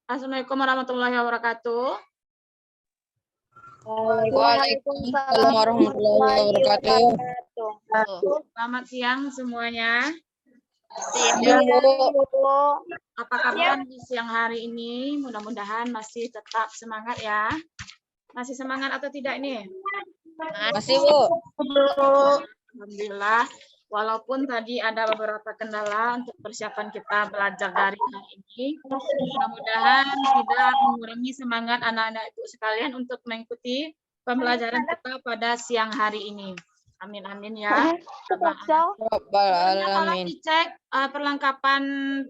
Assalamualaikum warahmatullahi wabarakatuh. Waalaikumsalam warahmatullahi wabarakatuh. Selamat siang semuanya. Siang, Bu. Apa kabar di siang hari ini? Mudah-mudahan masih tetap semangat ya. Masih semangat atau tidak ini? Masih, Bu. Alhamdulillah. Walaupun tadi ada beberapa kendala untuk persiapan kita belajar dari hari ini, mudah-mudahan tidak mengurangi semangat anak-anak ibu sekalian untuk mengikuti pembelajaran kita pada siang hari ini. Amin amin ya. Tolong dicek perlengkapan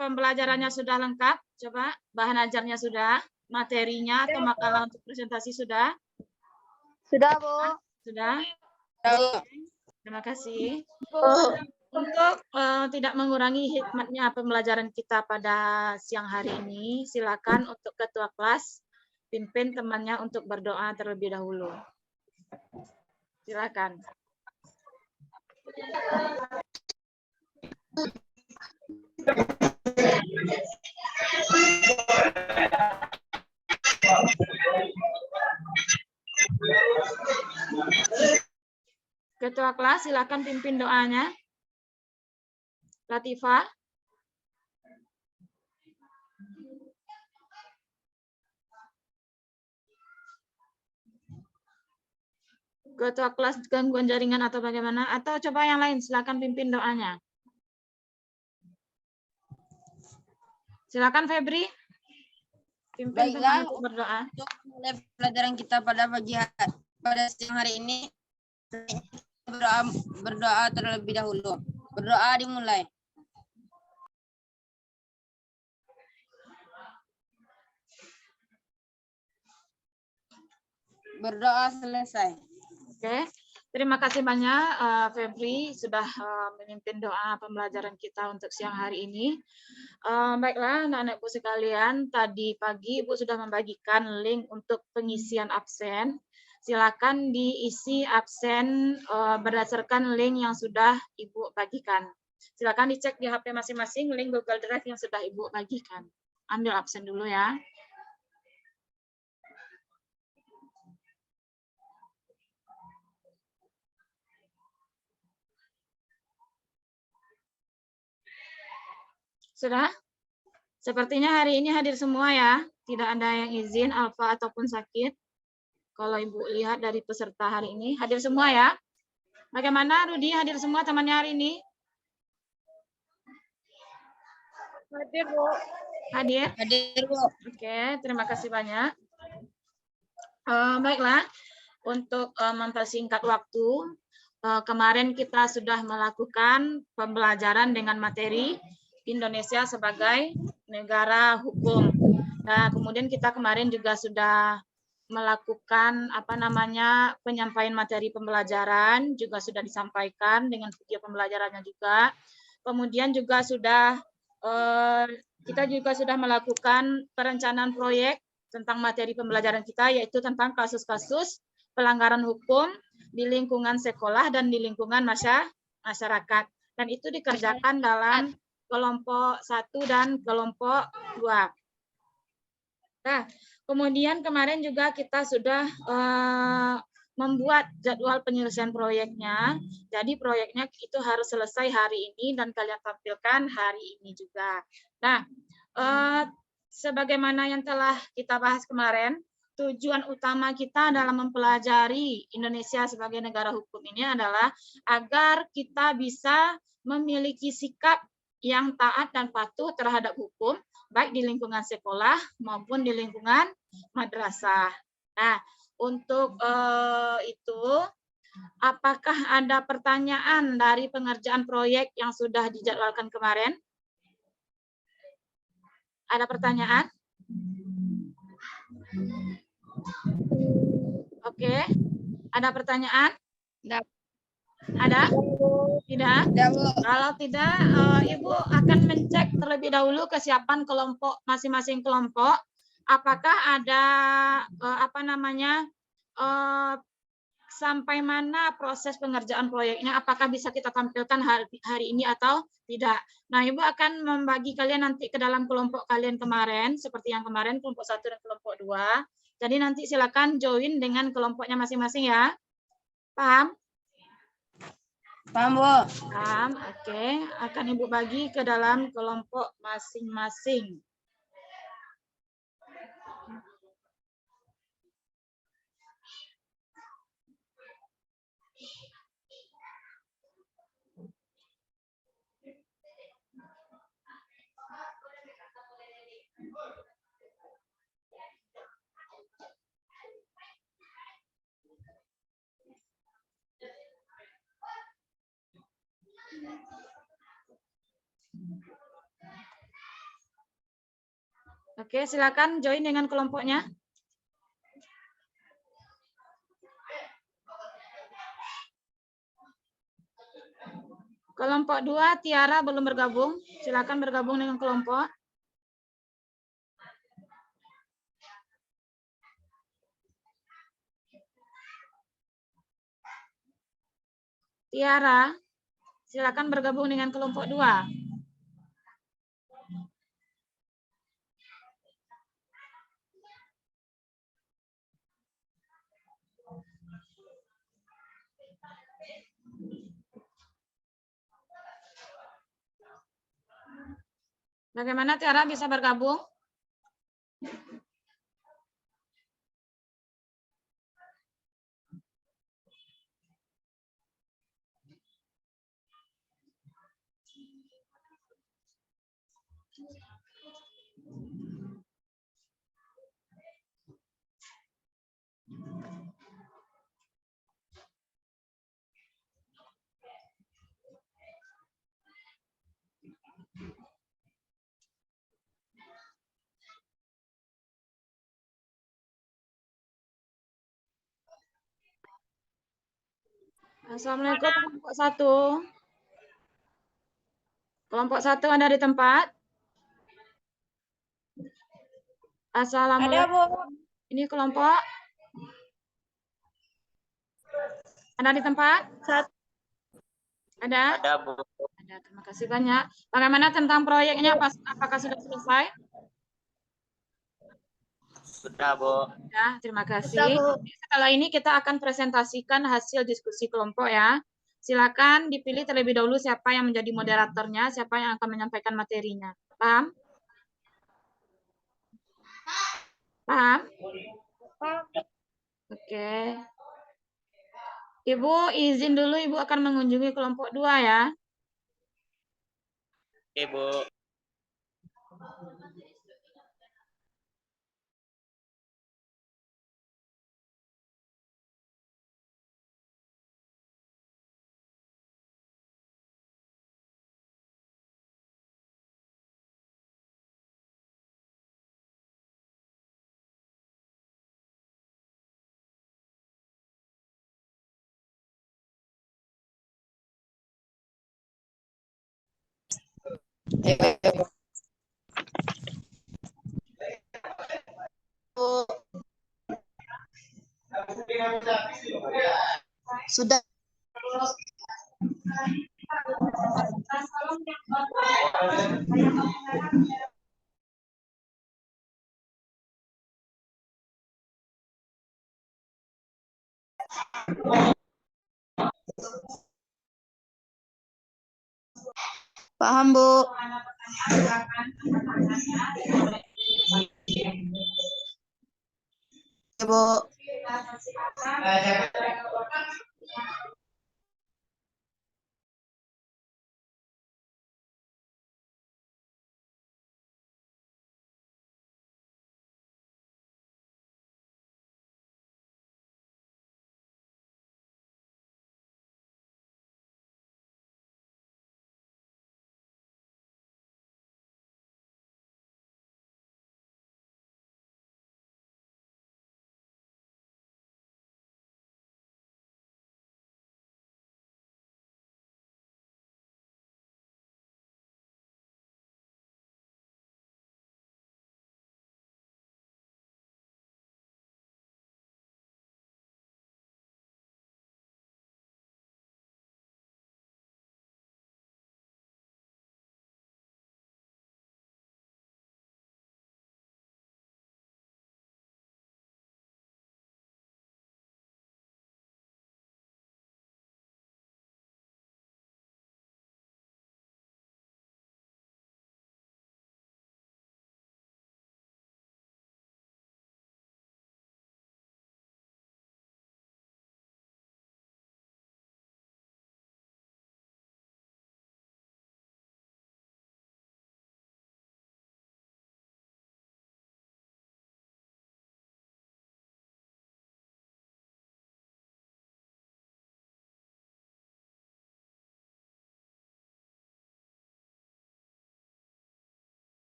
pembelajarannya sudah lengkap. Coba bahan ajarnya sudah, materinya atau makalah untuk presentasi sudah. Sudah, Bu. Sudah. Terima kasih. Untuk tidak mengurangi hikmatnya pembelajaran kita pada siang hari ini, silakan untuk ketua kelas pimpin temannya untuk berdoa terlebih dahulu. Silakan. Ketua kelas, silakan pimpin doanya. Latifah. Ketua kelas gangguan jaringan atau bagaimana? Atau coba yang lain, silakan pimpin doanya. Silakan Febri. Pimpin teman untuk berdoa. Untuk mulai pelajaran kita pada siang hari ini, berdoa terlebih dahulu. Berdoa dimulai. Berdoa selesai. Oke, terima kasih banyak Febri sudah memimpin doa pembelajaran kita untuk siang hari ini. Baiklah anak-anak Ibu sekalian, tadi pagi Ibu sudah membagikan link untuk pengisian absen. Silakan diisi absen berdasarkan link yang sudah Ibu bagikan. Silakan dicek di HP masing-masing link Google Drive yang sudah Ibu bagikan. Ambil absen dulu ya. Sudah? Sepertinya hari ini hadir semua ya. Tidak ada yang izin, alfa ataupun sakit. Kalau Ibu lihat dari peserta hari ini, hadir semua ya. Bagaimana Rudi, hadir semua temannya hari ini? Hadir, Bu. Hadir? Hadir, Bu. Oke, terima kasih banyak. Baiklah, untuk mempersingkat waktu, kemarin kita sudah melakukan pembelajaran dengan materi Indonesia sebagai negara hukum. Nah, kemudian kita kemarin juga sudah melakukan penyampaian materi pembelajaran, juga sudah disampaikan dengan video pembelajarannya juga. Kemudian juga kita juga sudah melakukan perencanaan proyek tentang materi pembelajaran kita, yaitu tentang kasus-kasus pelanggaran hukum di lingkungan sekolah dan di lingkungan masyarakat. Dan itu dikerjakan dalam kelompok 1 dan kelompok 2. Nah, kemudian kemarin juga kita sudah membuat jadwal penyelesaian proyeknya. Jadi proyeknya itu harus selesai hari ini dan kalian tampilkan hari ini juga. Nah, sebagaimana yang telah kita bahas kemarin, tujuan utama kita dalam mempelajari Indonesia sebagai negara hukum ini adalah agar kita bisa memiliki sikap yang taat dan patuh terhadap hukum, baik di lingkungan sekolah maupun di lingkungan madrasah. Nah, untuk itu, apakah ada pertanyaan dari pengerjaan proyek yang sudah dijadwalkan kemarin? Ada pertanyaan? Oke, ada pertanyaan? Ada? Tidak? Kalau tidak, Ibu akan mencek terlebih dahulu kesiapan kelompok masing-masing kelompok. Apakah ada sampai mana proses pengerjaan proyeknya, apakah bisa kita tampilkan hari ini atau tidak. Nah, Ibu akan membagi kalian nanti ke dalam kelompok kalian kemarin, seperti yang kemarin, kelompok 1 dan kelompok 2. Jadi nanti silakan join dengan kelompoknya masing-masing ya. Paham? Paham, Bu. Paham, oke. Akan Ibu bagi ke dalam kelompok masing-masing. Oke, silakan join dengan kelompoknya. Kelompok 2, Tiara belum bergabung. Silakan bergabung dengan kelompok. Tiara, silakan bergabung dengan kelompok 2. Bagaimana Tiara bisa bergabung? Assalamualaikum kelompok 1. Kelompok 1 Anda di tempat? Assalamualaikum. Ada, Bu. Ini kelompok? Anda di tempat? Ada? Ada, Bu. Ada, terima kasih banyak. Bagaimana tentang proyeknya? Apakah sudah selesai? Sudah, Bu. Ya, terima kasih. Setelah ini kita akan presentasikan hasil diskusi kelompok ya. Silakan dipilih terlebih dahulu siapa yang menjadi moderatornya, siapa yang akan menyampaikan materinya. Paham? Paham? Oke. Ibu izin dulu, Ibu akan mengunjungi kelompok 2 ya. Oke, Bu. Sudah. Paham, Bu. Ya, Bu.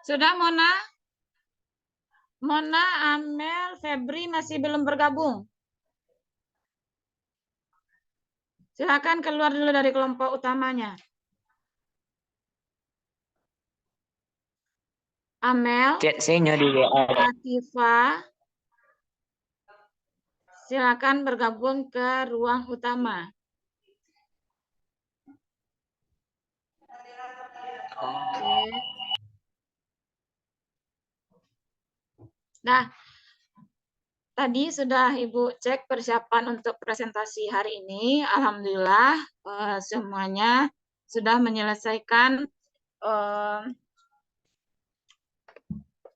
Sudah Mona? Mona, Amel, Febri masih belum bergabung. Silakan keluar dulu dari kelompok utamanya. Amel, Chat saya di WA. Latifah, silakan bergabung ke ruang utama. Oke. Nah, tadi sudah Ibu cek persiapan untuk presentasi hari ini. Alhamdulillah semuanya sudah menyelesaikan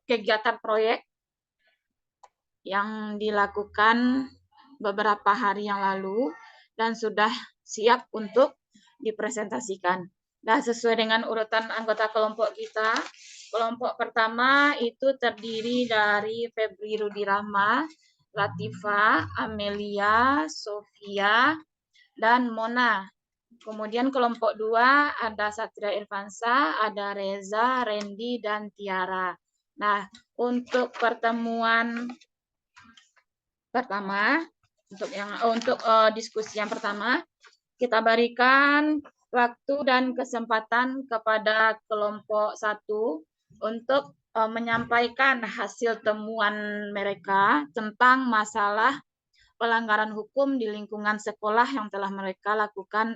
kegiatan proyek yang dilakukan beberapa hari yang lalu dan sudah siap untuk dipresentasikan. Nah, sesuai dengan urutan anggota kelompok kita, kelompok pertama itu terdiri dari Febri Rudi Rahma, Latifah, Amelia, Sofia, dan Mona. Kemudian kelompok 2 ada Satria Irfansa, ada Reza, Randy, dan Tiara. Nah, untuk pertemuan pertama, untuk diskusi yang pertama, kita berikan waktu dan kesempatan kepada kelompok 1 untuk menyampaikan hasil temuan mereka tentang masalah pelanggaran hukum di lingkungan sekolah yang telah mereka lakukan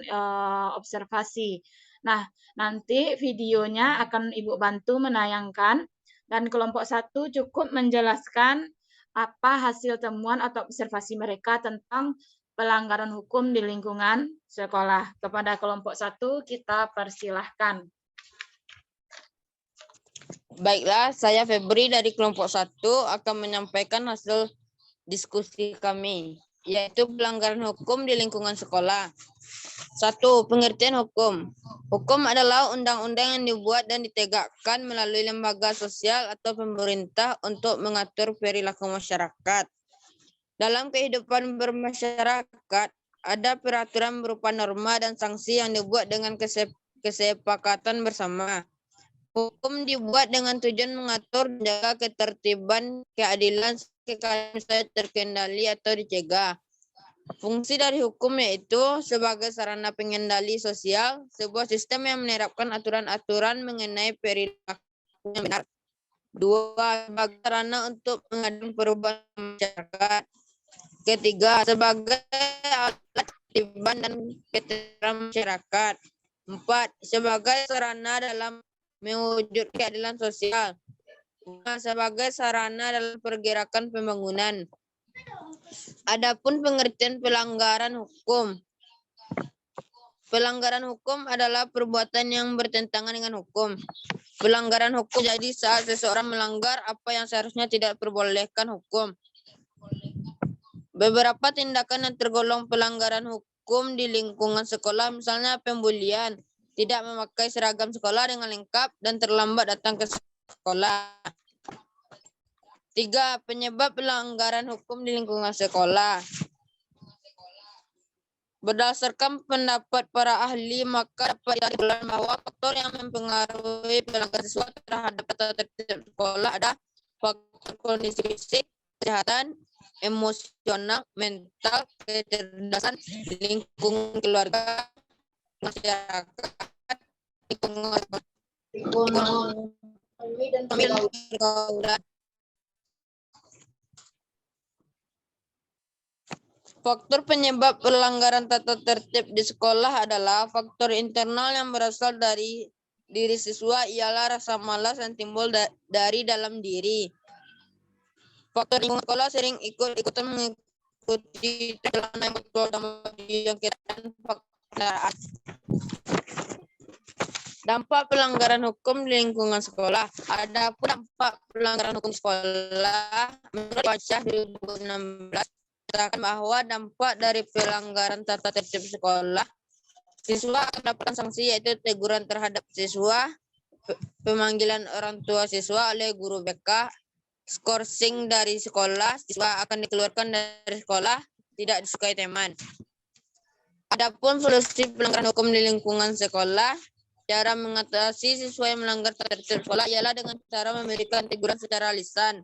observasi. Nah, nanti videonya akan Ibu bantu menayangkan dan kelompok 1 cukup menjelaskan apa hasil temuan atau observasi mereka tentang pelanggaran hukum di lingkungan sekolah. Kepada kelompok 1 kita persilahkan. Baiklah, saya Febri dari kelompok 1 akan menyampaikan hasil diskusi kami, yaitu pelanggaran hukum di lingkungan sekolah. 1. Pengertian hukum. Hukum adalah undang-undang yang dibuat dan ditegakkan melalui lembaga sosial atau pemerintah untuk mengatur perilaku masyarakat. Dalam kehidupan bermasyarakat, ada peraturan berupa norma dan sanksi yang dibuat dengan kesepakatan bersama. Hukum dibuat dengan tujuan mengatur dan menjaga ketertiban, keadilan, keadilan terkendali atau dicegah. Fungsi dari hukum yaitu sebagai sarana pengendali sosial, sebuah sistem yang menerapkan aturan-aturan mengenai perilaku yang benar. 2. Sebagai sarana untuk mengadili perubahan masyarakat. Ketiga, sebagai alat ketertiban dan ketertiban masyarakat. 4. Sebagai sarana dalam mewujud keadilan sosial. 5. Sebagai sarana dalam pergerakan pembangunan. Adapun pengertian pelanggaran hukum. Pelanggaran hukum adalah perbuatan yang bertentangan dengan hukum. Pelanggaran hukum jadi saat seseorang melanggar apa yang seharusnya tidak diperbolehkan hukum. Beberapa tindakan yang tergolong pelanggaran hukum di lingkungan sekolah, misalnya pembulian, tidak memakai seragam sekolah dengan lengkap, dan terlambat datang ke sekolah. 3. Penyebab pelanggaran hukum di lingkungan sekolah. Berdasarkan pendapat para ahli, maka dapat disimpulkan bahwa faktor yang mempengaruhi pelanggaran siswa terhadap tata tertib sekolah ada faktor kondisi fisik, kesehatan, emosional, mental, kecerdasan, lingkungan keluarga, masyarakat, lingkungan pergaulan. Faktor penyebab pelanggaran tata tertib di sekolah adalah faktor internal yang berasal dari diri siswa, ialah rasa malas yang timbul dari dalam diri. Faktor lingkungan sekolah sering ikut-ikutan mengikuti celana yang betul dan yang kiraan faktor. Dampak pelanggaran hukum di lingkungan sekolah. Adapun dampak pelanggaran hukum di sekolah menurut Syah 2016 katakan bahwa dampak dari pelanggaran tata tertib sekolah, siswa akan mendapatkan sanksi yaitu teguran terhadap siswa, pemanggilan orang tua siswa oleh guru BK, skorsing dari sekolah, siswa akan dikeluarkan dari sekolah, tidak disukai teman. Adapun solusi pelanggaran hukum di lingkungan sekolah, Cara mengatasi siswa yang melanggar tata tertib sekolah ialah dengan cara memberikan teguran secara lisan,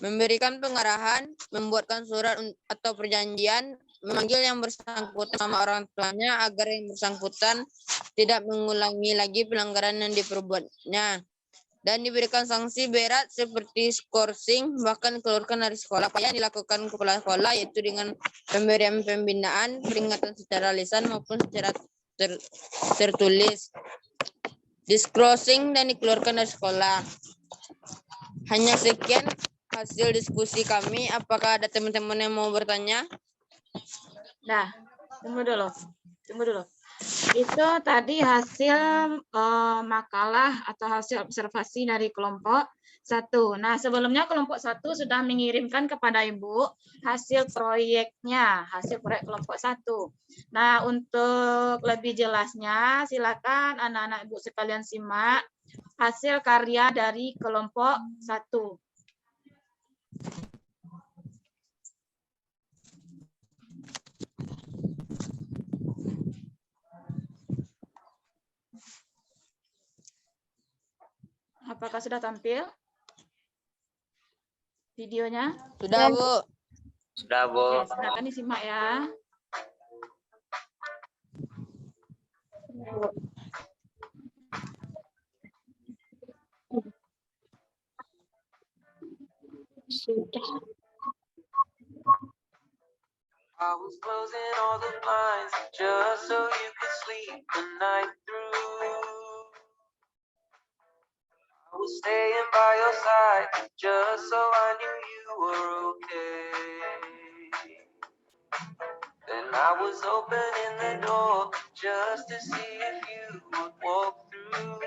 memberikan pengarahan, membuatkan surat atau perjanjian, memanggil yang bersangkutan sama orang tuanya agar yang bersangkutan tidak mengulangi lagi pelanggaran yang diperbuatnya, dan diberikan sanksi berat seperti skorsing, bahkan dikeluarkan dari sekolah. Apa yang dilakukan kepala sekolah yaitu dengan pemberian pembinaan, peringatan secara lisan maupun secara tertulis, diskrossing, dan dikeluarkan dari sekolah. Hanya sekian hasil diskusi kami. Apakah ada teman-teman yang mau bertanya? Nah, tunggu dulu. Itu tadi hasil makalah atau hasil observasi dari kelompok 1. Nah, sebelumnya kelompok 1 sudah mengirimkan kepada Ibu hasil proyek kelompok 1. Nah, untuk lebih jelasnya, silakan anak-anak Ibu sekalian simak hasil karya dari kelompok 1. Apakah sudah tampil videonya? Sudah, Bu. Sudah, Bu. Oke, silakan disimak ya. I was closing all the blinds just so you could sleep the night through. I was staying by your side just so I knew you were okay. Then I was opening the door just to see if you would walk through.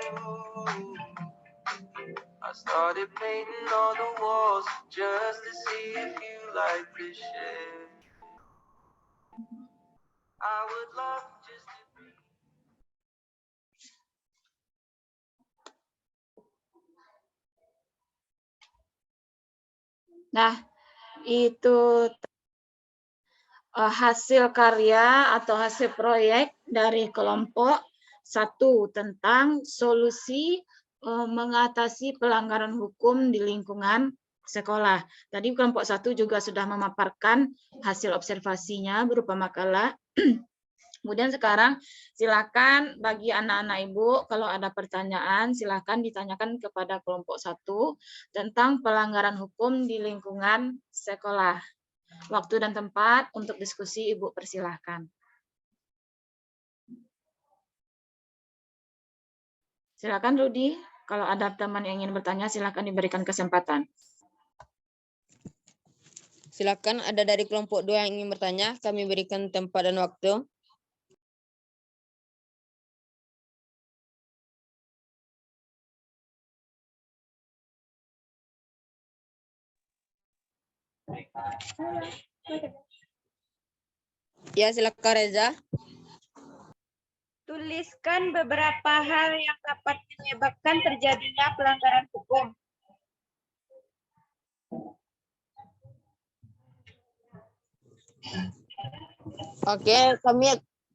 I started painting all the walls just to see if you like the shit. I would love just to be. Nah, itu hasil karya atau hasil proyek dari kelompok 1 tentang solusi mengatasi pelanggaran hukum di lingkungan sekolah. Tadi kelompok 1 juga sudah memaparkan hasil observasinya berupa makalah. Kemudian sekarang silakan bagi anak-anak Ibu kalau ada pertanyaan silakan ditanyakan kepada kelompok 1 tentang pelanggaran hukum di lingkungan sekolah. Waktu dan tempat untuk diskusi Ibu persilahkan. Silakan Rudi, kalau ada teman yang ingin bertanya silakan diberikan kesempatan. Silakan, ada dari kelompok 2 yang ingin bertanya, kami berikan tempat dan waktu. Ya, silakan Reza. Tuliskan beberapa hal yang dapat menyebabkan terjadinya pelanggaran hukum. Oke,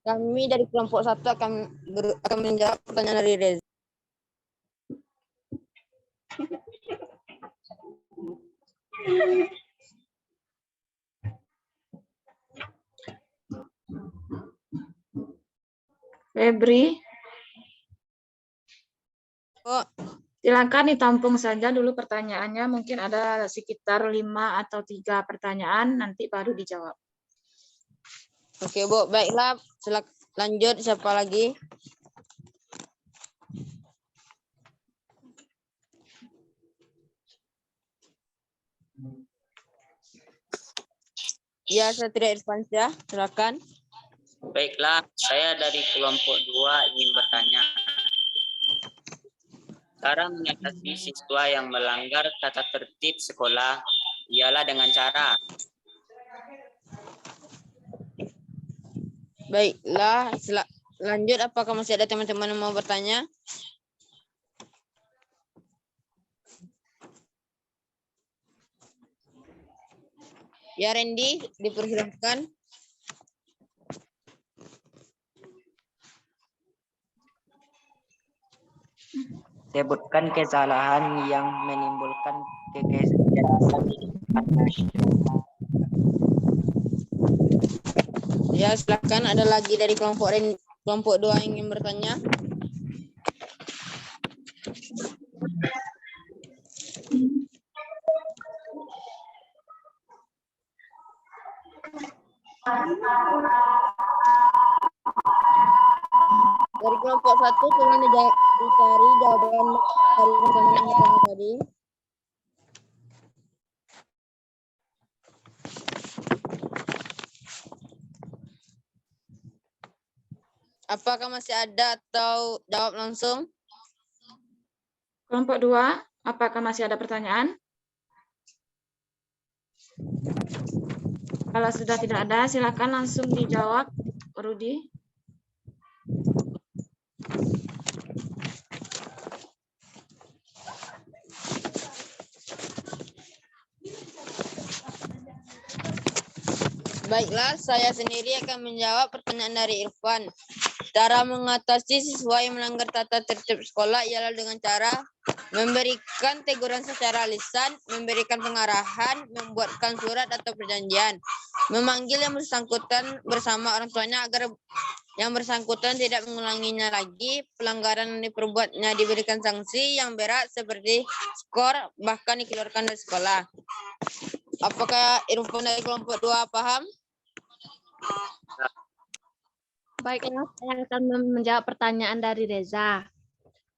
kami dari kelompok 1 akan menjawab pertanyaan dari Reza. Febri, Oh, silakan ditampung saja dulu pertanyaannya. Mungkin ada sekitar 5 atau 3 pertanyaan, nanti baru dijawab. oke, Bu. Baiklah, lanjut. Siapa lagi? Ya, Satria Irfansyah, silakan. Baiklah, saya dari kelompok 2 ingin bertanya. Cara mengatasi siswa yang melanggar tata tertib sekolah ialah dengan cara. Baiklah, lanjut. Apakah masih ada teman-teman yang mau bertanya? Ya, Randy, dipersilahkan. Sebutkan kesalahan yang menimbulkan kekecewaan di depan masyarakat. Ya, silakan ada lagi dari kelompok 2 yang ingin bertanya. Dari kelompok 1 tolong dicari jawaban dari teman-teman yang bertanya tadi. Apakah masih ada atau jawab langsung? Kelompok 2, apakah masih ada pertanyaan? Kalau sudah tidak ada, silakan langsung dijawab, Rudi. Baiklah, saya sendiri akan menjawab pertanyaan dari Irfan. Cara mengatasi siswa yang melanggar tata tertib sekolah ialah dengan cara memberikan teguran secara lisan, memberikan pengarahan, membuatkan surat atau perjanjian, memanggil yang bersangkutan bersama orang tuanya agar yang bersangkutan tidak mengulanginya lagi. Pelanggaran yang diperbuatnya diberikan sanksi yang berat seperti skor, bahkan dikeluarkan dari sekolah. Apakah Irfan dari kelompok 2 paham? Baiklah, saya akan menjawab pertanyaan dari Reza.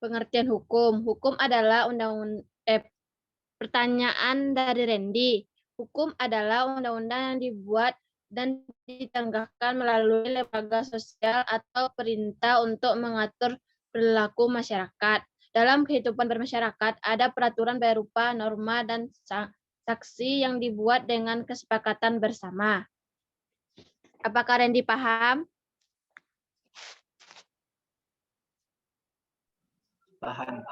Pengertian hukum. Hukum adalah pertanyaan dari Randy. Hukum adalah undang-undang yang dibuat dan ditenggakkan melalui lembaga sosial atau perintah untuk mengatur perilaku masyarakat. Dalam kehidupan bermasyarakat, ada peraturan berupa norma dan saksi yang dibuat dengan kesepakatan bersama. Apakah Randy paham? Paham.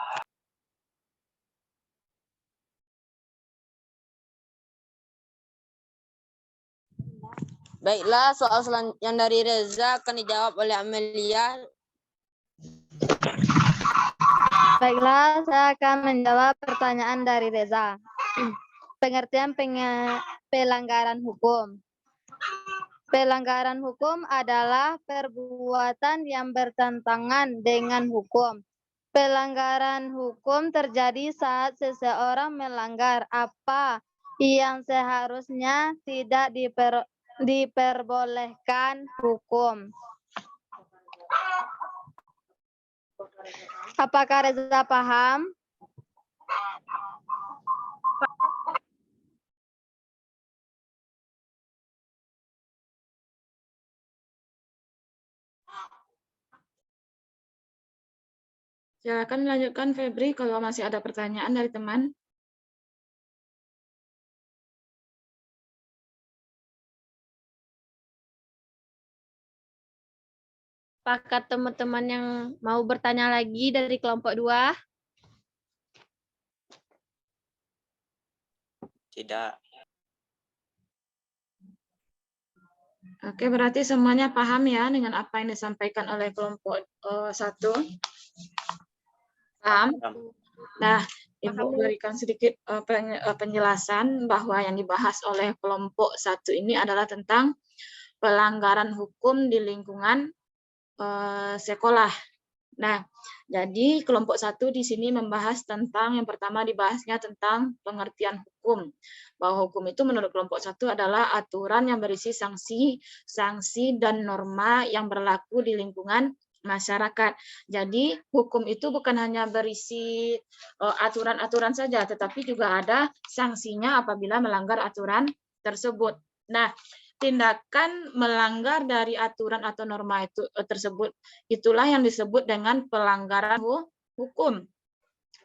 Baiklah, soal yang dari Reza akan dijawab oleh Amelia. Baiklah, saya akan menjawab pertanyaan dari Reza. Pengertian pelanggaran hukum. Pelanggaran hukum adalah perbuatan yang bertentangan dengan hukum. Pelanggaran hukum terjadi saat seseorang melanggar apa yang seharusnya tidak diperbolehkan hukum. Apakah Reza paham? Silakan melanjutkan Febri kalau masih ada pertanyaan dari teman. Apakah teman-teman yang mau bertanya lagi dari kelompok 2? Tidak. Oke, berarti semuanya paham ya dengan apa yang disampaikan oleh kelompok 1. Paham? Nah, Ibu berikan sedikit penjelasan bahwa yang dibahas oleh kelompok 1 ini adalah tentang pelanggaran hukum di lingkungan sekolah. Nah, jadi kelompok 1 di sini membahas tentang, yang pertama dibahasnya tentang pengertian hukum. Bahwa hukum itu menurut kelompok 1 adalah aturan yang berisi sanksi dan norma yang berlaku di lingkungan masyarakat. Jadi hukum itu bukan hanya berisi aturan-aturan saja, tetapi juga ada sanksinya apabila melanggar aturan tersebut. Nah, tindakan melanggar dari aturan atau norma itu tersebut, itulah yang disebut dengan pelanggaran hukum.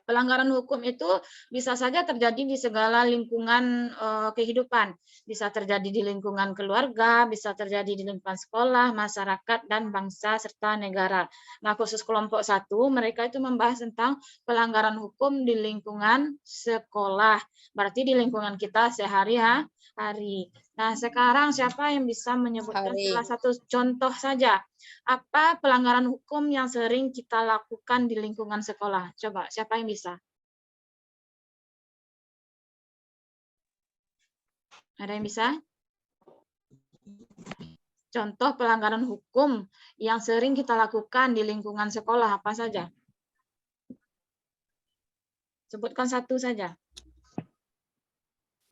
Pelanggaran hukum itu bisa saja terjadi di segala lingkungan kehidupan. Bisa terjadi di lingkungan keluarga, bisa terjadi di lingkungan sekolah, masyarakat, dan bangsa, serta negara. Nah, khusus kelompok 1, mereka itu membahas tentang pelanggaran hukum di lingkungan sekolah. Berarti di lingkungan kita sehari-hari. Nah, sekarang siapa yang bisa menyebutkan salah satu contoh saja? Apa pelanggaran hukum yang sering kita lakukan di lingkungan sekolah? Coba, siapa yang bisa? Ada yang bisa? Contoh pelanggaran hukum yang sering kita lakukan di lingkungan sekolah apa saja? Sebutkan satu saja.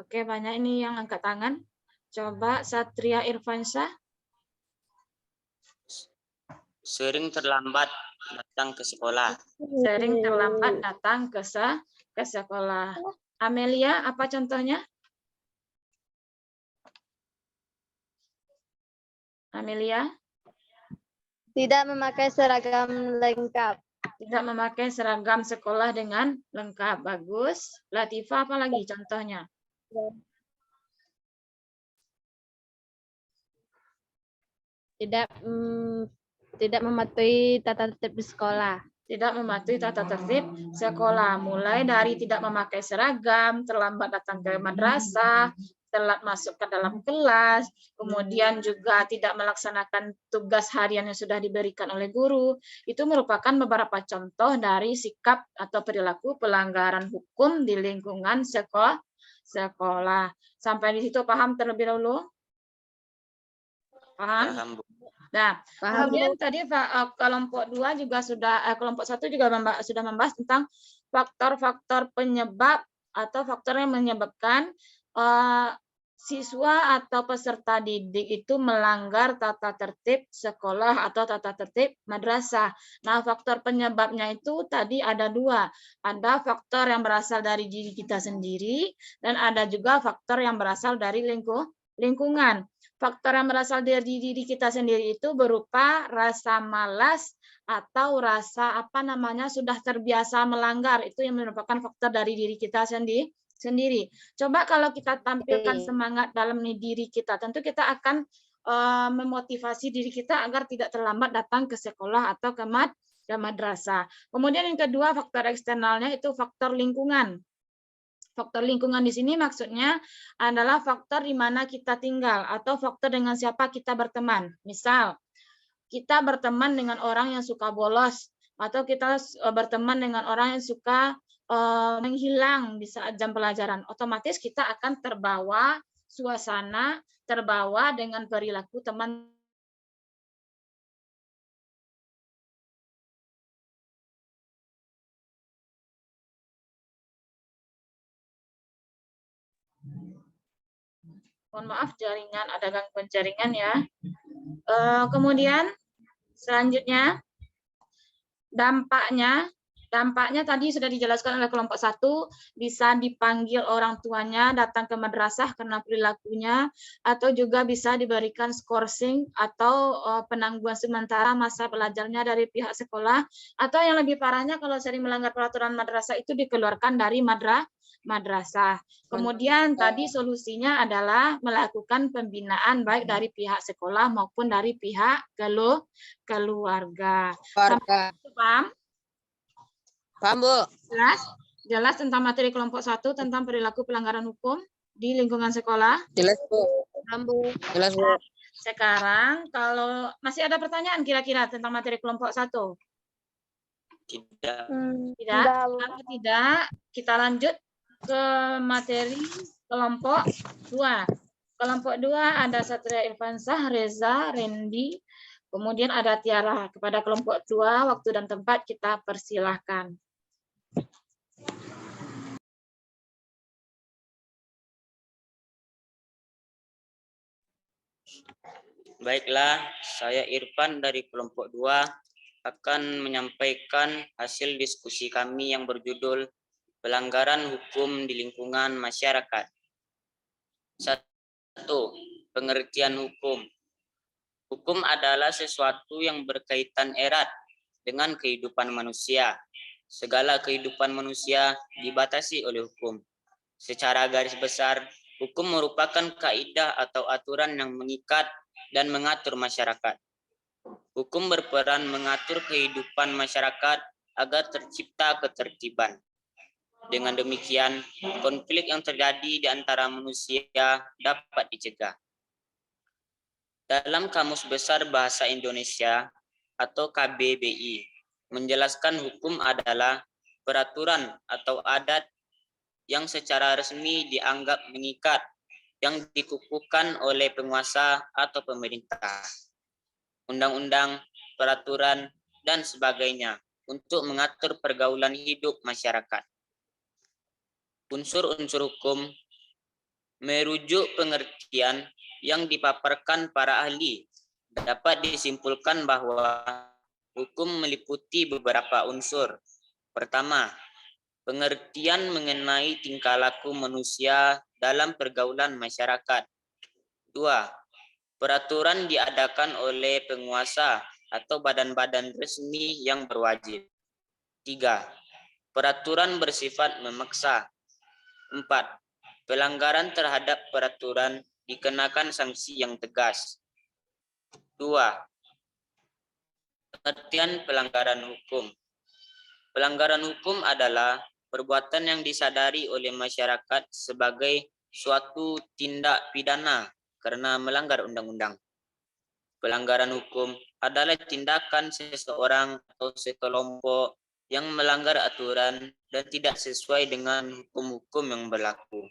Oke, banyak ini yang angkat tangan. Coba Satria Irfansyah. Sering terlambat datang ke sekolah. Sering terlambat datang ke sekolah. Amelia, apa contohnya? Amelia, Tidak memakai seragam lengkap. tidak memakai seragam sekolah dengan lengkap. Bagus. Latifah, apa lagi contohnya? Tidak mematuhi tata tertib di sekolah. Tidak mematuhi tata tertib sekolah. Mulai dari tidak memakai seragam, terlambat datang ke madrasah, telat masuk ke dalam kelas, kemudian juga tidak melaksanakan tugas harian yang sudah diberikan oleh guru. Itu merupakan beberapa contoh dari sikap atau perilaku pelanggaran hukum di lingkungan sekolah. Sampai di situ paham terlebih dahulu? Paham? Paham, Bu. Nah, Paham, kemudian tadi kelompok 2 juga sudah kelompok 1 juga sudah membahas tentang faktor-faktor penyebab atau faktor yang menyebabkan siswa atau peserta didik itu melanggar tata tertib sekolah atau tata tertib madrasah. Nah, faktor penyebabnya itu tadi ada 2. Ada faktor yang berasal dari diri kita sendiri dan ada juga faktor yang berasal dari lingkungan. Faktor yang berasal dari diri kita sendiri itu berupa rasa malas atau rasa sudah terbiasa melanggar. Itu yang merupakan faktor dari diri kita sendiri. Coba kalau kita tampilkan semangat dalam diri kita, tentu kita akan memotivasi diri kita agar tidak terlambat datang ke sekolah atau ke madrasah. Kemudian yang kedua, faktor eksternalnya itu faktor lingkungan. Faktor lingkungan di sini maksudnya adalah faktor di mana kita tinggal atau faktor dengan siapa kita berteman. Misal, kita berteman dengan orang yang suka bolos atau kita berteman dengan orang yang suka menghilang di saat jam pelajaran. Otomatis kita akan terbawa suasana, terbawa dengan perilaku teman. Mohon maaf jaringan, ada gangguan jaringan ya. Kemudian selanjutnya dampaknya tadi sudah dijelaskan oleh kelompok 1, bisa dipanggil orang tuanya datang ke madrasah karena perilakunya, atau juga bisa diberikan skorsing atau penangguhan sementara masa belajarnya dari pihak sekolah, atau yang lebih parahnya kalau sering melanggar peraturan madrasah itu dikeluarkan dari madrasah. Kemudian tadi solusinya adalah melakukan pembinaan baik dari pihak sekolah maupun dari pihak keluarga. Paham? Paham, Bu? Jelas tentang materi kelompok 1 tentang perilaku pelanggaran hukum di lingkungan sekolah? Jelas, Bu. Paham, Bu. Jelas, Bu. Sekarang kalau masih ada pertanyaan kira-kira tentang materi kelompok 1? Tidak. Tidak? Kalau tidak, kita lanjut ke materi kelompok 2. Kelompok 2 ada Satria Irfansyah, Reza, Randy, kemudian ada Tiara. Kepada kelompok 2, waktu dan tempat kita persilahkan. Baiklah, saya Irfan dari kelompok 2 akan menyampaikan hasil diskusi kami yang berjudul pelanggaran hukum di lingkungan masyarakat. 1. Pengertian hukum. Hukum adalah sesuatu yang berkaitan erat dengan kehidupan manusia. Segala kehidupan manusia dibatasi oleh hukum. Secara garis besar, hukum merupakan kaidah atau aturan yang mengikat dan mengatur masyarakat. Hukum berperan mengatur kehidupan masyarakat agar tercipta ketertiban. Dengan demikian, konflik yang terjadi di antara manusia dapat dicegah. Dalam Kamus Besar Bahasa Indonesia atau KBBI, menjelaskan hukum adalah peraturan atau adat yang secara resmi dianggap mengikat, yang dikukuhkan oleh penguasa atau pemerintah, undang-undang, peraturan, dan sebagainya untuk mengatur pergaulan hidup masyarakat. Unsur-unsur hukum merujuk pengertian yang dipaparkan para ahli. Dapat disimpulkan bahwa hukum meliputi beberapa unsur. Pertama, pengertian mengenai tingkah laku manusia dalam pergaulan masyarakat. Dua, peraturan diadakan oleh penguasa atau badan-badan resmi yang berwajib. Tiga, peraturan bersifat memaksa. Empat, pelanggaran terhadap peraturan dikenakan sanksi yang tegas. Dua, pengertian pelanggaran hukum. Pelanggaran hukum adalah perbuatan yang disadari oleh masyarakat sebagai suatu tindak pidana karena melanggar undang-undang. Pelanggaran hukum adalah tindakan seseorang atau sekelompok yang melanggar aturan dan tidak sesuai dengan hukum-hukum yang berlaku.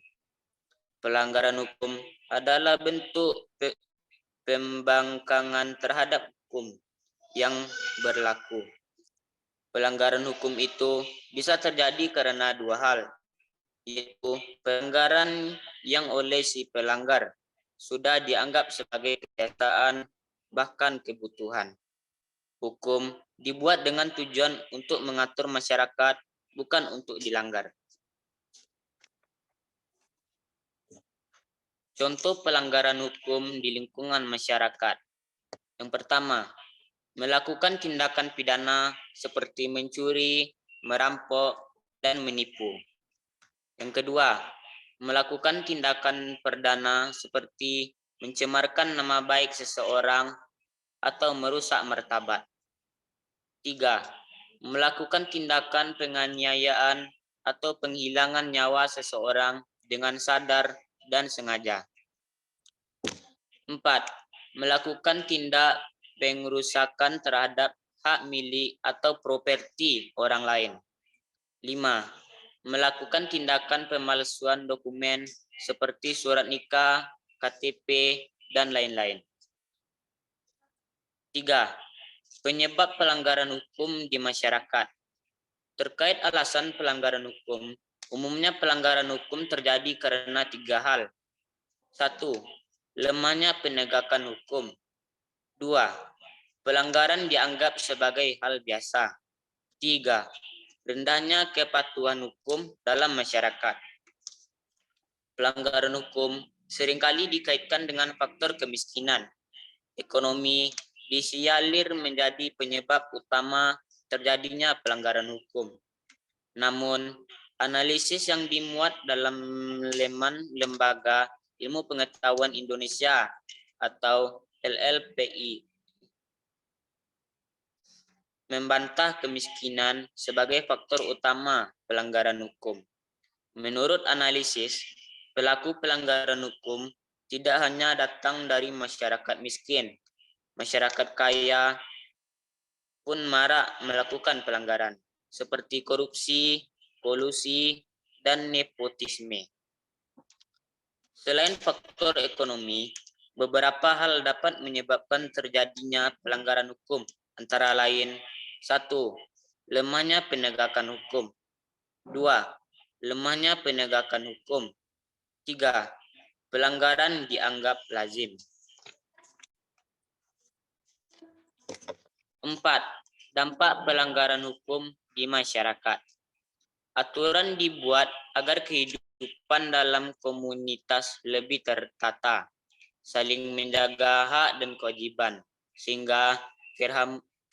Pelanggaran hukum adalah bentuk pembangkangan terhadap hukum yang berlaku. Pelanggaran hukum itu bisa terjadi karena dua hal, yaitu pelanggaran yang oleh si pelanggar sudah dianggap sebagai kebiasaan bahkan kebutuhan. Hukum dibuat dengan tujuan untuk mengatur masyarakat, bukan untuk dilanggar. Contoh pelanggaran hukum di lingkungan masyarakat. Yang pertama, melakukan tindakan pidana seperti mencuri, merampok, dan menipu. Yang kedua, melakukan tindakan perdana seperti mencemarkan nama baik seseorang atau merusak martabat. Tiga, melakukan tindakan penganiayaan atau penghilangan nyawa seseorang dengan sadar dan sengaja. Empat, melakukan tindak pengerusakan terhadap hak milik atau properti orang lain. 5. Melakukan tindakan pemalsuan dokumen seperti surat nikah, KTP, dan lain-lain. 3. Penyebab pelanggaran hukum di masyarakat. Terkait alasan pelanggaran hukum, umumnya pelanggaran hukum terjadi karena 3 hal. 1. Lemahnya penegakan hukum. 2. Pelanggaran dianggap sebagai hal biasa. 3. Rendahnya kepatuhan hukum dalam masyarakat. Pelanggaran hukum seringkali dikaitkan dengan faktor kemiskinan. Ekonomi disialir menjadi penyebab utama terjadinya pelanggaran hukum. Namun, analisis yang dimuat dalam leman Lembaga Ilmu Pengetahuan Indonesia atau LLPI membantah kemiskinan sebagai faktor utama pelanggaran hukum. Menurut analisis, pelaku pelanggaran hukum tidak hanya datang dari masyarakat miskin. Masyarakat kaya pun marak melakukan pelanggaran seperti korupsi, kolusi, dan nepotisme. Selain faktor ekonomi, beberapa hal dapat menyebabkan terjadinya pelanggaran hukum, antara lain 1. Lemahnya penegakan hukum. 2. Lemahnya penegakan hukum. 3. Pelanggaran dianggap lazim. 4. Dampak pelanggaran hukum di masyarakat. Aturan dibuat agar kehidupan dalam komunitas lebih tertata, saling menjaga hak dan kewajiban, sehingga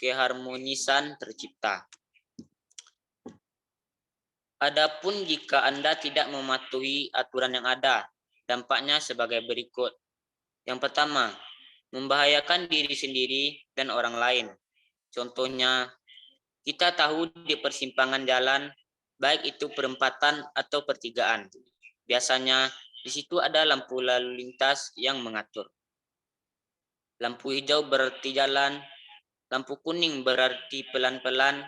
keharmonisan tercipta. Adapun jika Anda tidak mematuhi aturan yang ada, dampaknya sebagai berikut. Yang pertama, membahayakan diri sendiri dan orang lain. Contohnya, kita tahu di persimpangan jalan, baik itu perempatan atau pertigaan. Biasanya di situ ada lampu lalu lintas yang mengatur. lampu hijau berarti jalan, lampu kuning berarti pelan-pelan,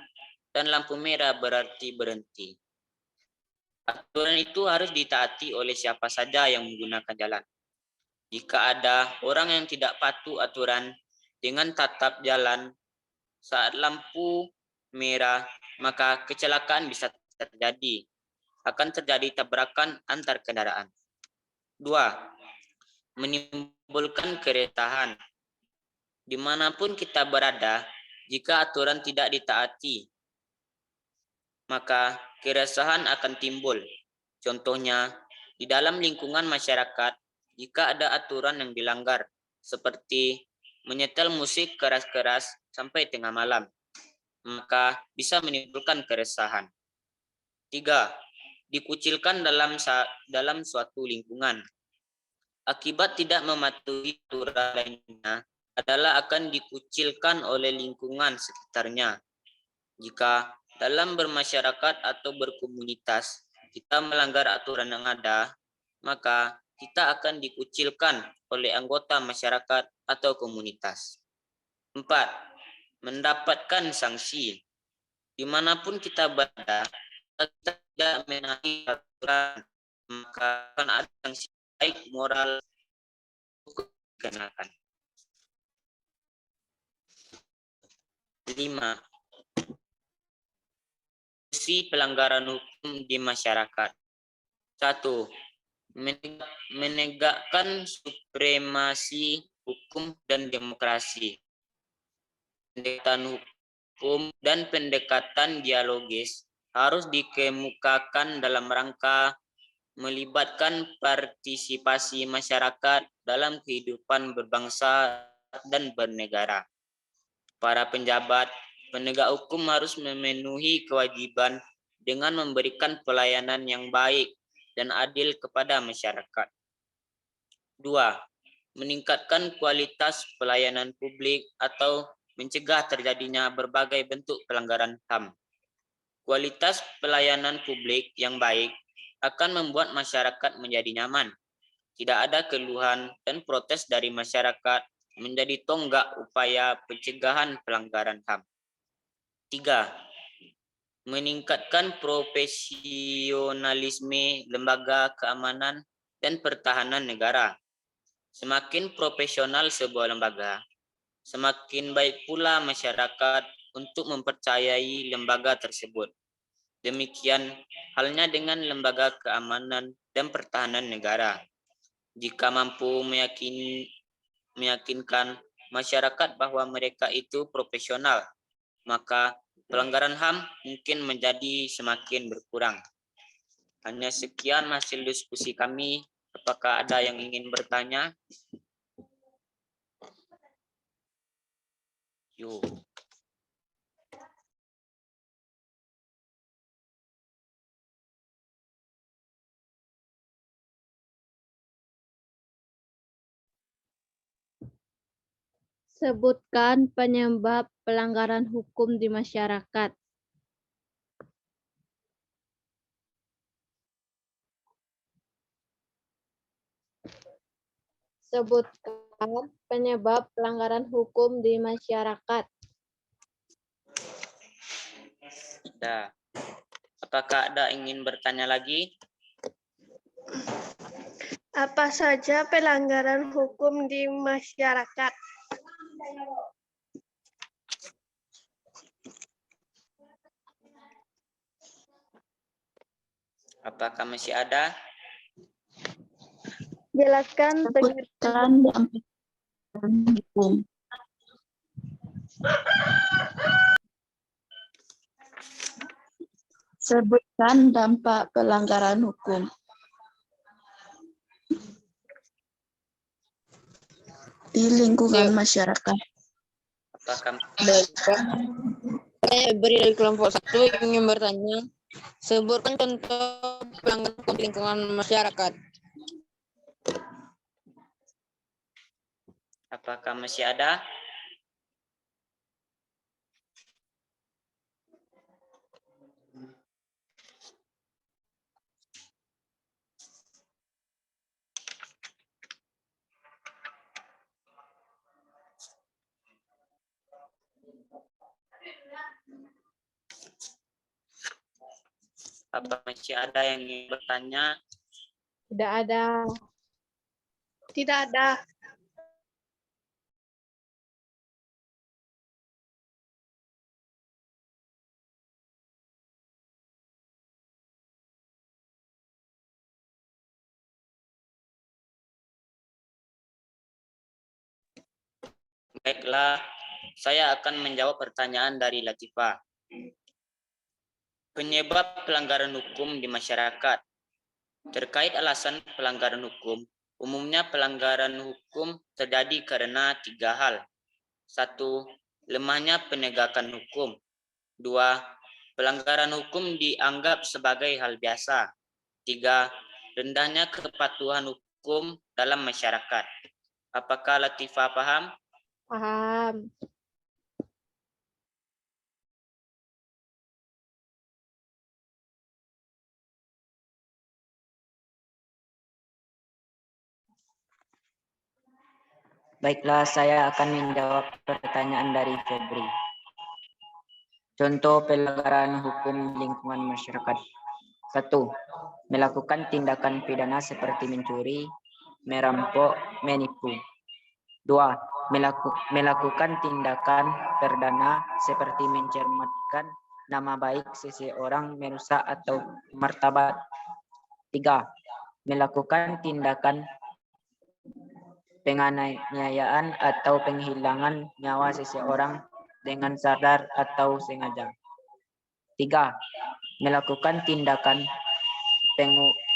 dan lampu merah berarti berhenti. Aturan itu harus ditaati oleh siapa saja yang menggunakan jalan. Jika ada orang yang tidak patuh aturan dengan tatap jalan saat lampu merah, maka kecelakaan bisa terjadi. Akan terjadi tabrakan antar kendaraan. 2. Menimbulkan keresahan. Dimanapun kita berada, jika aturan tidak ditaati, maka keresahan akan timbul. Contohnya, di dalam lingkungan masyarakat, jika ada aturan yang dilanggar, seperti menyetel musik keras-keras sampai tengah malam, maka bisa menimbulkan keresahan. 3. Dikucilkan dalam suatu lingkungan. Akibat tidak mematuhi aturan lainnya adalah akan dikucilkan oleh lingkungan sekitarnya. Jika dalam bermasyarakat atau berkomunitas kita melanggar aturan yang ada, maka kita akan dikucilkan oleh anggota masyarakat atau komunitas. 4. Mendapatkan sanksi. Dimanapun kita berada, kita tidak menaati aturan, maka akan ada sanksi baik moral dikenakan. 5. Solusi pelanggaran hukum di masyarakat. 1. Menegakkan supremasi hukum dan demokrasi. Pendekatan hukum dan pendekatan dialogis harus dikemukakan dalam rangka melibatkan partisipasi masyarakat dalam kehidupan berbangsa dan bernegara. Para penjabat, penegak hukum harus memenuhi kewajiban dengan memberikan pelayanan yang baik dan adil kepada masyarakat. 2. Meningkatkan kualitas pelayanan publik atau mencegah terjadinya berbagai bentuk pelanggaran HAM. Kualitas pelayanan publik yang baik akan membuat masyarakat menjadi nyaman. Tidak ada keluhan dan protes dari masyarakat menjadi tonggak upaya pencegahan pelanggaran HAM. 3. Meningkatkan profesionalisme lembaga keamanan dan pertahanan negara. Semakin profesional sebuah lembaga, semakin baik pula masyarakat untuk mempercayai lembaga tersebut. Demikian halnya dengan lembaga keamanan dan pertahanan negara. Jika mampu meyakinkan masyarakat bahwa mereka itu profesional, maka pelanggaran HAM mungkin menjadi semakin berkurang. Hanya sekian hasil diskusi kami. Apakah ada yang ingin bertanya? Yuk. Sebutkan penyebab pelanggaran hukum di masyarakat. Sebutkan penyebab pelanggaran hukum di masyarakat. Sudah. Apakah ada ingin bertanya lagi? Apa saja pelanggaran hukum di masyarakat? Apakah masih ada? Jelaskan pengertian hukum. Sebutkan dampak pelanggaran hukum. Di lingkungan masyarakat. Apakah Saya beri dari kelompok 1 ingin bertanya. Sebutkan contoh pelanggaran hukum di lingkungan masyarakat. Apakah masih ada? Apa masih ada yang ingin bertanya? Tidak ada. Tidak ada. Baiklah, saya akan menjawab pertanyaan dari Latifah. Penyebab pelanggaran hukum di masyarakat. Terkait alasan pelanggaran hukum, umumnya pelanggaran hukum terjadi karena 3 hal. 1. Lemahnya penegakan hukum. 2. Pelanggaran hukum dianggap sebagai hal biasa. 3. Rendahnya kepatuhan hukum dalam masyarakat. Apakah Latifah paham? Paham. Baiklah, saya akan menjawab pertanyaan dari Febri. Contoh pelanggaran hukum lingkungan masyarakat. 1. Melakukan tindakan pidana seperti mencuri, merampok, menipu. 2. Melakukan tindakan perdana seperti mencermatkan nama baik seseorang, merusak atau martabat. 3. Melakukan tindakan penganiayaan atau penghilangan nyawa seseorang dengan sadar atau sengaja. 3. Melakukan tindakan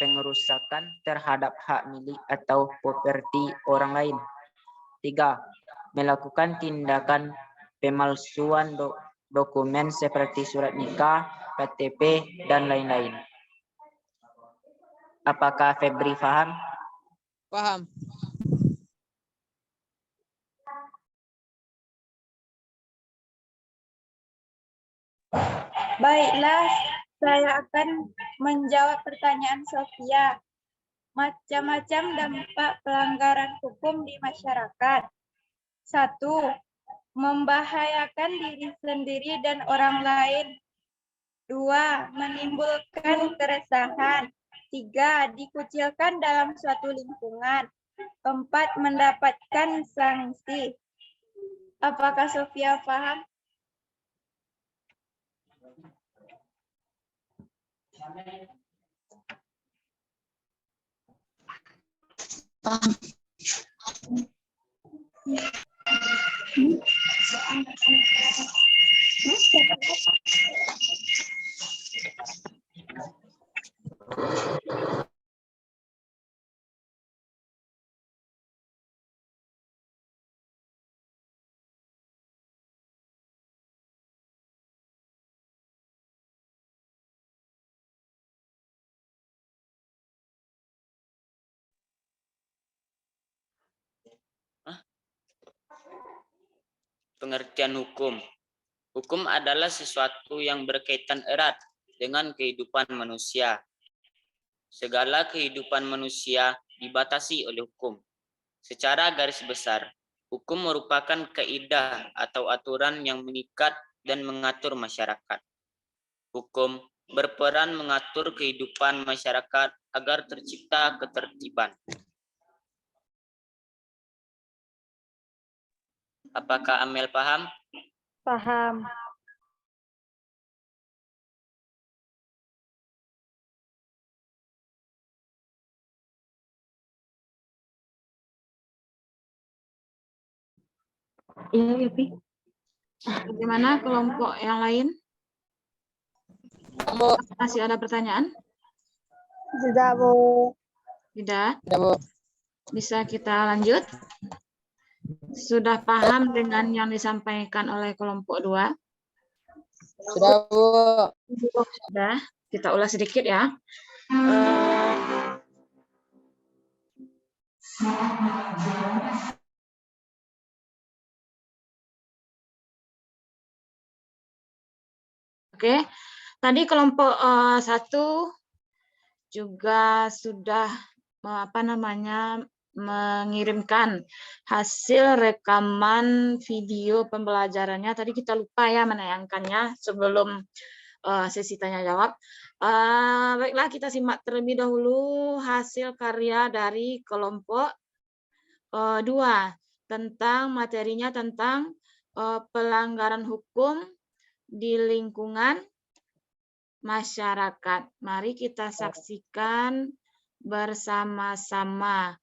pengerusakan terhadap hak milik atau properti orang lain. 3. Melakukan tindakan pemalsuan dokumen seperti surat nikah, KTP, dan lain-lain. Apakah Febri paham? Paham. Baiklah, saya akan menjawab pertanyaan Sofia. Macam-macam dampak pelanggaran hukum di masyarakat. 1. Membahayakan diri sendiri dan orang lain. 2. Menimbulkan keresahan. 3. Dikucilkan dalam suatu lingkungan. 4. Mendapatkan sanksi. Apakah Sofia paham? Paham. Pengertian hukum. Hukum adalah sesuatu yang berkaitan erat dengan kehidupan manusia. Segala kehidupan manusia dibatasi oleh hukum. Secara garis besar, hukum merupakan kaidah atau aturan yang mengikat dan mengatur masyarakat. Hukum berperan mengatur kehidupan masyarakat agar tercipta ketertiban. Apakah Amel paham? Paham. Iya, Pi. Bagaimana kelompok yang lain? Masih ada pertanyaan? Tidak, Bu. Tidak? Tidak, Bu. Bisa kita lanjut? Sudah paham dengan yang disampaikan oleh kelompok 2? Sudah, Bu. Sudah. Kita ulas sedikit ya. Oke, tadi kelompok 1 juga sudah mengirimkan hasil rekaman video pembelajarannya. Tadi kita lupa ya menayangkannya sebelum sesi tanya jawab. Baiklah, kita simak terlebih dahulu hasil karya dari kelompok 2 tentang materinya tentang pelanggaran hukum di lingkungan masyarakat. Mari kita saksikan bersama-sama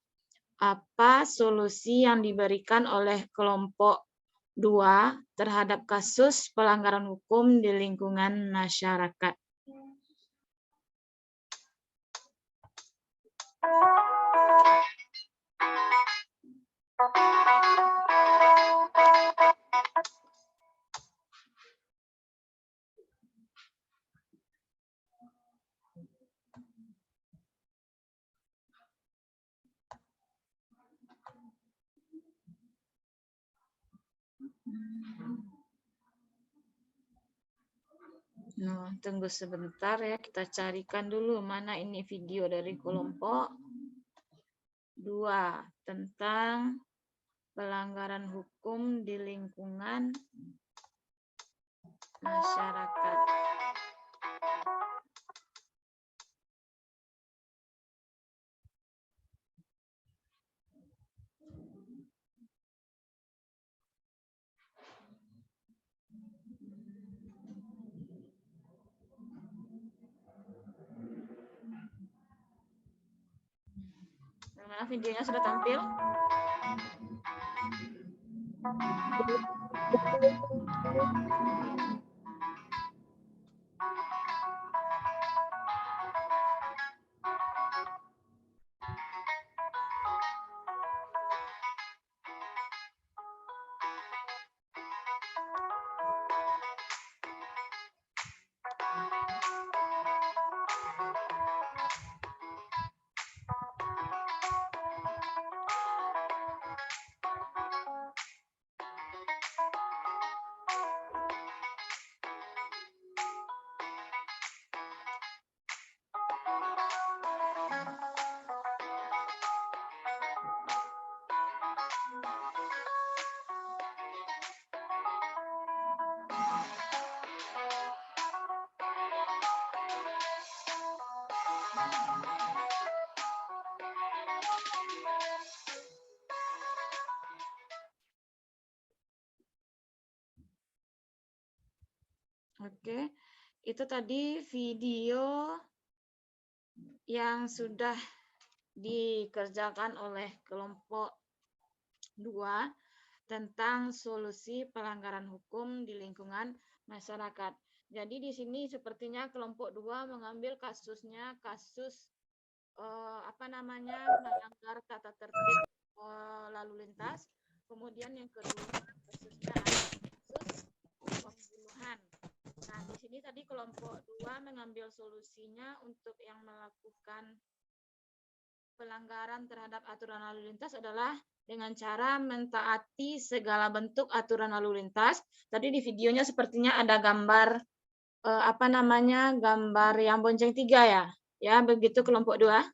apa solusi yang diberikan oleh kelompok 2 terhadap kasus pelanggaran hukum di lingkungan masyarakat. Nah, tunggu sebentar ya, kita carikan dulu mana ini video dari kelompok 2 tentang pelanggaran hukum di lingkungan masyarakat. Bagaimana videonya sudah tampil? Oke, itu tadi video yang sudah dikerjakan oleh kelompok 2 tentang solusi pelanggaran hukum di lingkungan masyarakat. Jadi di sini sepertinya kelompok 2 mengambil kasusnya kasus melanggar tata tertib lalu lintas. Kemudian yang kedua kasusnya adalah kasus pembunuhan. Nah, di sini tadi kelompok 2 mengambil solusinya untuk yang melakukan pelanggaran terhadap aturan lalu lintas adalah dengan cara mentaati segala bentuk aturan lalu lintas. Tadi di videonya sepertinya ada gambar gambar yang bonceng 3 ya. Ya, begitu kelompok 2.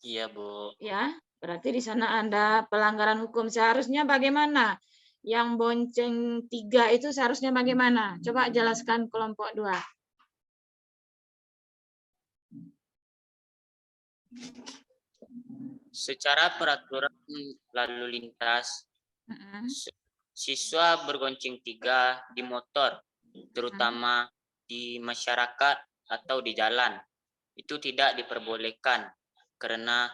Iya, Bu. Ya, berarti di sana ada pelanggaran hukum. Seharusnya bagaimana? Yang bonceng 3 itu seharusnya bagaimana? Coba jelaskan kelompok 2. Secara peraturan lalu lintas, siswa bergonceng 3 di motor, terutama di masyarakat atau di jalan, itu tidak diperbolehkan karena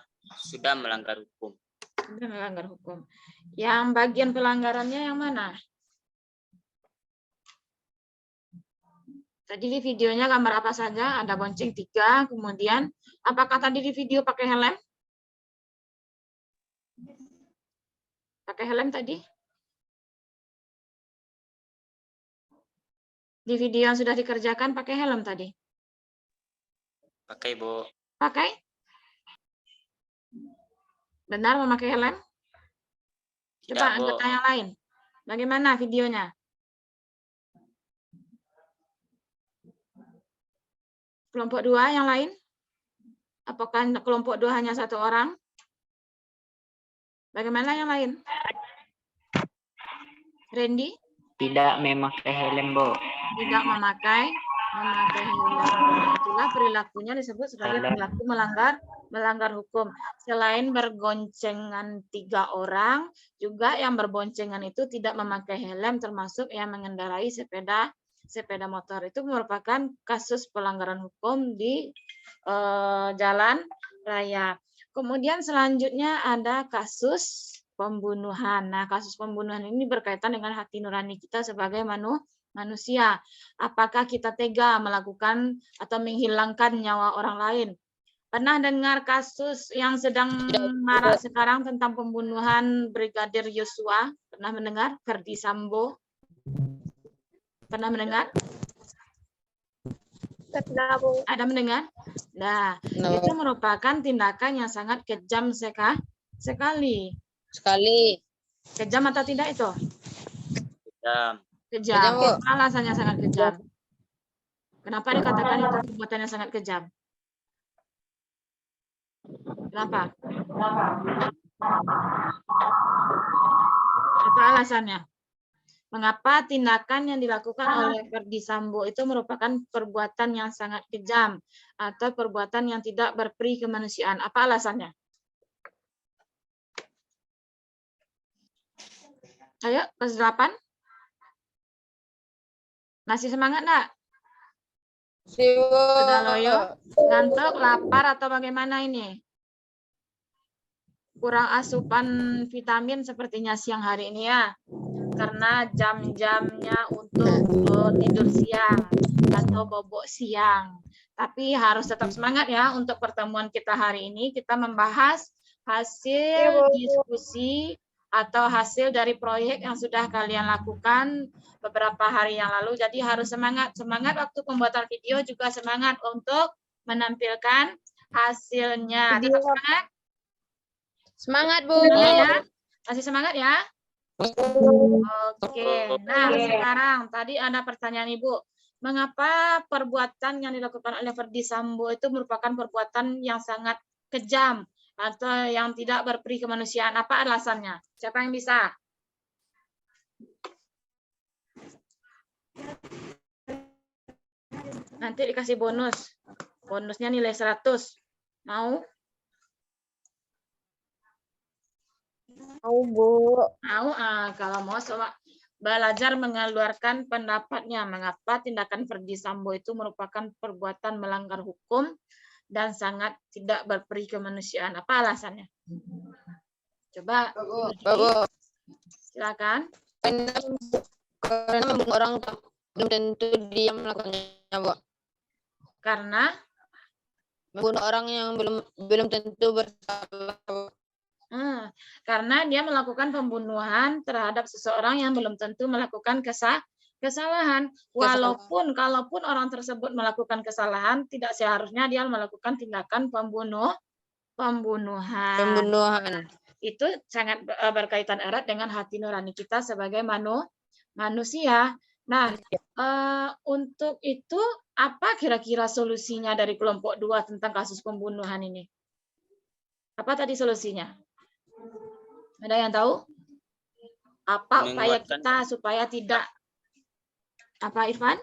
sudah melanggar hukum. Sudah melanggar hukum. Yang bagian pelanggarannya yang mana? Tadi di videonya gambar apa saja? Ada bonceng 3, kemudian apakah tadi di video pakai helm? Pakai helm tadi? Di video yang sudah dikerjakan pakai helm tadi? Pakai, Bu. Pakai? Benar memakai helm? Coba Tidak, Bu. anggota yang lain. Bagaimana videonya? Kelompok 2 yang lain? Apakah kelompok 2 hanya 1 orang? Bagaimana yang lain? Randy? tidak memakai helm, Bu. Tidak memakai helm. Itulah perilakunya disebut sebagai Helm. perilaku melanggar hukum. Selain bergoncengan 3 orang, juga yang berboncengan itu tidak memakai helm, termasuk yang mengendarai sepeda motor. Itu merupakan kasus pelanggaran hukum di jalan raya. Kemudian selanjutnya ada kasus pembunuhan. Nah, kasus pembunuhan ini berkaitan dengan hati nurani kita sebagai manusia. Apakah kita tega melakukan atau menghilangkan nyawa orang lain? Pernah dengar kasus yang sedang marak sekarang tentang pembunuhan Brigadir Yosua? Pernah mendengar? Verdi Sambo? Pernah mendengar? Tidak, Bu. Ada mendengar? Nah, No. itu merupakan tindakan yang sangat kejam sekali. Kejam atau tidak itu? Dan Kejam. Kejam, Bu. Apa alasannya sangat kejam? Kenapa dikatakan itu perbuatan yang sangat kejam? Kenapa? Apa alasannya? Mengapa tindakan yang dilakukan oleh Verdi Sambo itu merupakan perbuatan yang sangat kejam atau perbuatan yang tidak berperi kemanusiaan? Apa alasannya? Ayo, kelas 8. Masih semangat enggak? Sudah loyo? Ngantuk, lapar atau bagaimana ini? Kurang asupan vitamin sepertinya siang hari ini ya. Karena jam-jamnya untuk tidur siang atau bobok siang. Tapi harus tetap semangat ya untuk pertemuan kita hari ini. Kita membahas hasil diskusi atau hasil dari proyek yang sudah kalian lakukan beberapa hari yang lalu. Jadi harus semangat. Semangat waktu pembuatan video, juga semangat untuk menampilkan hasilnya. Tetap semangat? Semangat, Bu. Ya? Masih semangat ya? Oke. Nah, sekarang tadi ada pertanyaan Ibu. Mengapa perbuatan yang dilakukan oleh Verdi Sambo itu merupakan perbuatan yang sangat kejam atau yang tidak berperi kemanusiaan? Apa alasannya? Siapa yang bisa? Nanti dikasih bonus. Bonusnya nilai 100. Mau? Mau, Bu. Mau? Kalau mau coba belajar mengeluarkan pendapatnya. Mengapa tindakan Verdi Sambo itu merupakan perbuatan melanggar hukum dan sangat tidak berperi kemanusiaan? Apa alasannya? Coba, silakan. Karena membunuh orang belum tentu dia melakukannya, Bu. Karena Membunuh orang yang belum tentu bersalah, Bu. Karena dia melakukan pembunuhan terhadap seseorang yang belum tentu melakukan kesalahan. Kalaupun orang tersebut melakukan kesalahan, tidak seharusnya dia melakukan tindakan pembunuhan. Itu sangat berkaitan erat dengan hati nurani kita sebagai manusia. Nah, untuk itu apa kira-kira solusinya dari kelompok 2 tentang kasus pembunuhan ini? Apa tadi solusinya? Ada yang tahu? Apa upaya kita supaya tidak? Apa, Irfan?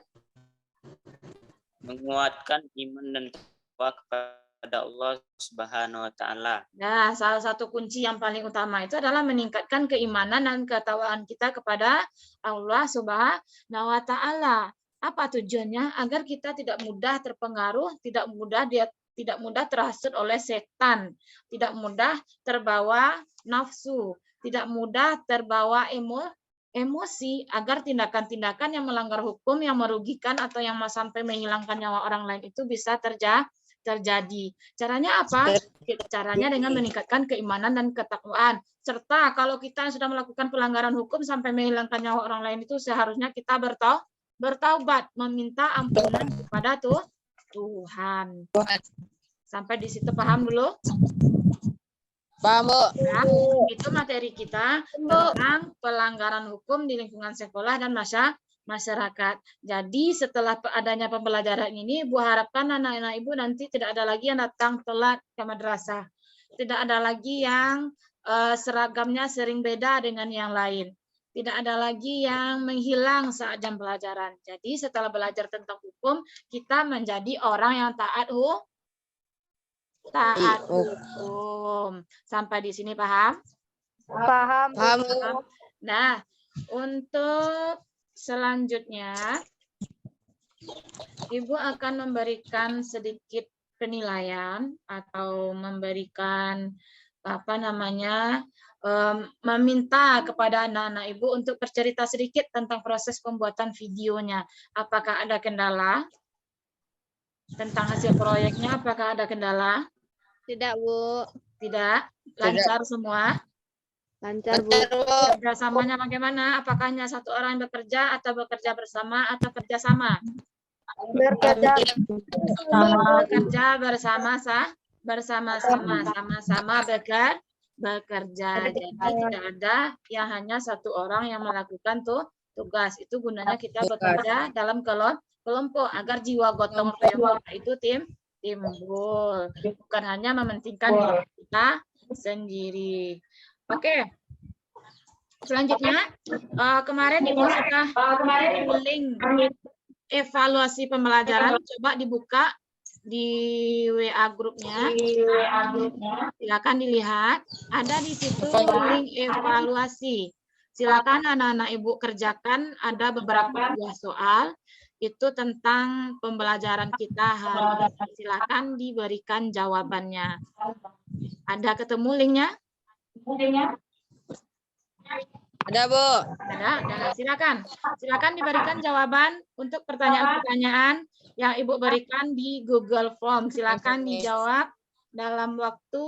menguatkan iman dan takwa kepada Allah Subhanahu wa taala. Nah, salah satu kunci yang paling utama itu adalah meningkatkan keimanan dan ketakwaan kita kepada Allah Subhanahu wa taala. Apa tujuannya? Agar kita tidak mudah terpengaruh, tidak mudah terhasut oleh setan, tidak mudah terbawa nafsu, tidak mudah terbawa emosi, agar tindakan-tindakan yang melanggar hukum, yang merugikan atau yang sampai menghilangkan nyawa orang lain itu bisa terjadi. Caranya apa? Caranya dengan meningkatkan keimanan dan ketakwaan. Serta kalau kita sudah melakukan pelanggaran hukum sampai menghilangkan nyawa orang lain itu seharusnya kita bertaubat, meminta ampunan kepada Tuhan. Sampai di situ paham dulu? Paham, Bu. Nah, itu materi kita tentang pelanggaran hukum di lingkungan sekolah dan masyarakat. Jadi setelah adanya pembelajaran ini, Bu harapkan anak-anak Ibu nanti tidak ada lagi yang datang telat ke madrasah. Tidak ada lagi yang seragamnya sering beda dengan yang lain. Tidak ada lagi yang menghilang saat jam pelajaran. Jadi setelah belajar tentang hukum, kita menjadi orang yang taat hukum. Sampai di sini paham? Paham. Paham. Nah, untuk selanjutnya, Ibu akan memberikan sedikit penilaian atau memberikan meminta kepada anak-anak Ibu untuk bercerita sedikit tentang proses pembuatan videonya. Apakah ada kendala? Tentang hasil proyeknya, apakah ada kendala? Tidak, Bu. Tidak? Lancar semua? Lancar, Bu. Kerjasamanya bagaimana? Apakah hanya satu orang yang bekerja atau bekerja bersama atau kerjasama? Bekerja. Bekerja bersama-sama, sama-sama bekerja. Jadi tidak ada yang hanya satu orang yang melakukan tugas. Itu gunanya kita bekerja dalam kelompok agar jiwa gotong royong itu timbul. Bukan hanya mementingkan diri kita sendiri. Oke. Selanjutnya, kemarin Ibu sudah link evaluasi pembelajaran. Coba dibuka di WA grupnya. Silakan dilihat. Ada di situ link evaluasi. Silakan anak-anak Ibu kerjakan. Ada beberapa buah soal. Itu tentang pembelajaran kita hari ini. Silakan diberikan jawabannya. Ada ketemu linknya? Ada, Bu. Ada. Silakan diberikan jawaban untuk pertanyaan-pertanyaan yang Ibu berikan di Google Form. Silakan dijawab dalam waktu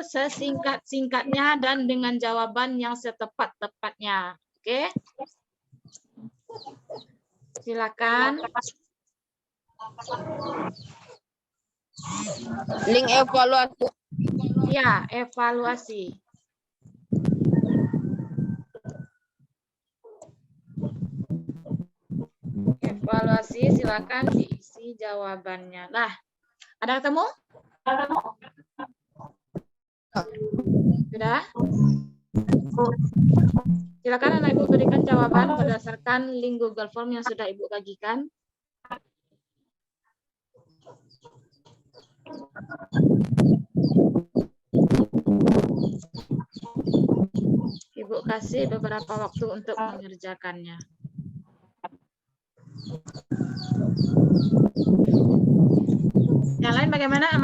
sesingkat-singkatnya dan dengan jawaban yang setepat-tepatnya. Oke? Silakan. Link evaluasi. Ya, evaluasi. Evaluasi, silakan diisi jawabannya. Nah, ada ketemu? Sudah? Silakan anak Ibu berikan jawaban berdasarkan link Google Form yang sudah Ibu bagikan. Ibu kasih beberapa waktu untuk mengerjakannya. Yang lain bagaimana? Aman?